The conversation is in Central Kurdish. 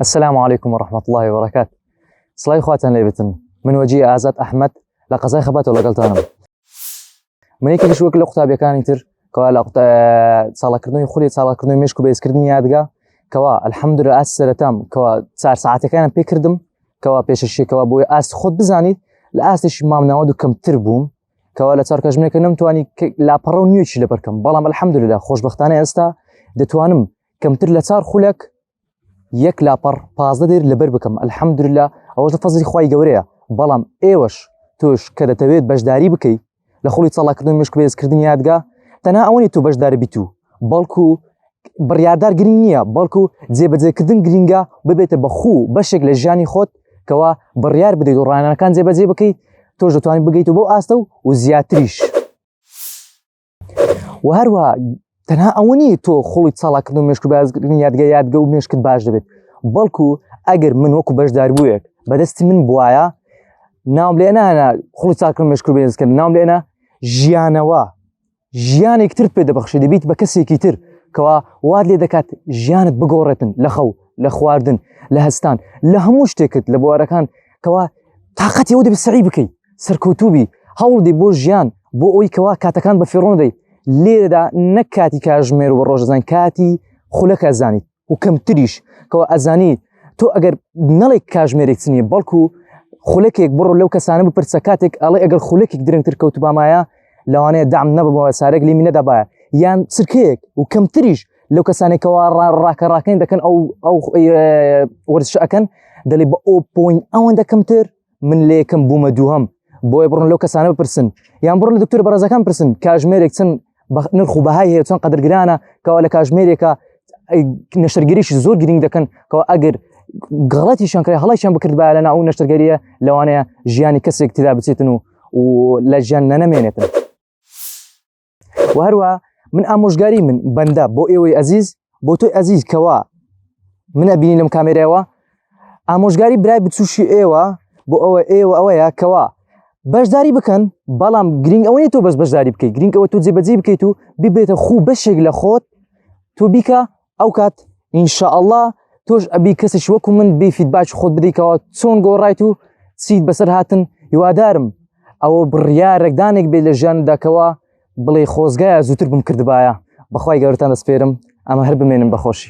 السلام عليكم ورحمة الله وبركاته. سڵای خواتان لێبێتن. من وەجی ئازاد ئەحمەد لە قەزای خەباتەوە لەگەڵتانم. من یەکێکیش وەک لە قوتابیەکانی تر کەوا لە ساڵەکردنەوەی خولی ساڵەکردنەوەی مێشک و بەهێزکردنی یادگا کەوا ئەلحەمدولە ئاست سەرەتام کەوا 4 ساعاتەکانم پێ کردم کەوا پێشەشیەکەوە بۆی ئاست خۆت بزانیت لە ئاستێکی مامناوە و کەمتر بووم کەوا لە 4 کاتژمێرێکە نەمتوانی لاپەڕە و نیوێکی لەبەر بکەم، بەڵام ئەلحەمدولە خۆشبەختانە ئێستا دەتوانم کەمتر لە 4 خولەک یەک لاپەڕ 15 دێر لەبەر بکەم. ئەلحەمدولە ئەوەش فەزلی خوای گەورەیە، بەڵام ئێوەش تۆش کە دەتەوێت بەشداری بکەیت لە خوڵی ساڵاکردنەوەی مێشک و بەهێزکردنی یادگا تەنها ئەوە نیە تۆ بەشدار بیت و بەڵکو بڕیاردار گرنگ نییە، بەڵکو جێبەجێکردن گرنگە ببێتە بەخوو بەشێک لە ژیانی خۆت کەوا بڕیار بدەیت و ڕاهێنانەکان جێبەجێ بکەیت تۆش دەتوانیت بگەیتەوە بۆ ئاستە و زیاتریش. و هەروەها تەنها ئەوە نیە تۆ خوڵی ساڵاکردنەوەی مێشک و بەهێزکردنی یادگا و مێشکت باش دەبێت، بەڵکو ئەگەر من وەکو بەشدار بوویەک بەدەستی من بواە ناوم لێ نانە خوڵی ساڵاکردنەوەی مێشک و بەهێزکردن، ناوم لێنە ژیانەوە ژیانێک تر پێ دەبەخشی، دەبیت بە کەسێکی تر کەوا وات لێ دەکات ژیانت بگۆڕێتن لە خەو، لە خواردن، لە هەستان، لە هەموو شتێکت لە بوارەکان کەوا تااقەتی ئەو دەبێت سەعی بکەیت سەرکەوتوبی هەوڵ دەی بۆ ژیان بۆ ئەوی کەوا کاتەکان بە فێڕۆ دەی لێرەدا نەک کاتی کاتژمێر و بە ڕۆژەزان کاتی خولەک ئەزانیت و کەمتریش کەوا ئەزانیت تۆ ئەگەر نەڵێک کاتژمێرێک چنیە بەڵکو خولەکێک بڕۆ لەو کەسانە بپرسە کاتێک ئەڵێ ئەگەر خولەکێک درەنگتر کەوتبامایە لەوانەیە دام نەبەوە سارێک لیمی نەدابایە یان چرکەیەک و کەمتریش لەو کەسانێکەوە ڕاکەڕاکەین دەکەن ئەو وەرزش ئەکەن دەڵێ بە ئەوەندە کەمتر من لە یەکەم بوومە دووهەم بۆیە بڕۆن لەو کەسانە بپرسن یان بڕۆن لە دکتۆر بەڕێزەکان پرسن کاتژمێرێک چەند نرخ و بەهای هەیە چۆن قەدرگرانە کەوا لە کاتژمێرێکە نەشتەرگەریشی زۆر گرنگ دەکەن کەوا ئەگەر غەڵەتیشان کرد هەڵەیشان بکرد بایە لەناو ئەو نەشتەرگەریە لەوانەیە ژیانی کەسێک تێدا بچێتن و لە ژیان نەنەمێنێتن. و هەروە من ئامۆژگاری من بەندە بۆ ئێوەی ئەزیز بۆ تۆی ئەزیز کەوا من ئەبینی لەم کامێرایەوە ئامۆژگاری برای بچوشی ئێوە بۆ ئەوەیە کەوا بەشداری بکەن، بەڵام گرنگ ئەوەیە تۆ بەس بەشداری بکەیت، گرنگ ئەوە تۆ جێبەجێ بکەیت و ببێتە خوو بەشێک لە خۆت تۆ بیکە ئەو کات ئینشاءالله تۆش ئەبی کەسێک وەکو من بێ فیدباک خۆت بدەیتەوە چۆن گۆڕایت و چیت بەسەر هاتن. هیوادارم ئەوە بڕیارێکدانێک بێت لە ژیانتداکەوە بڵێ خۆزگایە زووتر بم کردبایە. بەخوای گەورەتان دەسپێرم ئەمە هەر بمێنم بەخۆشی.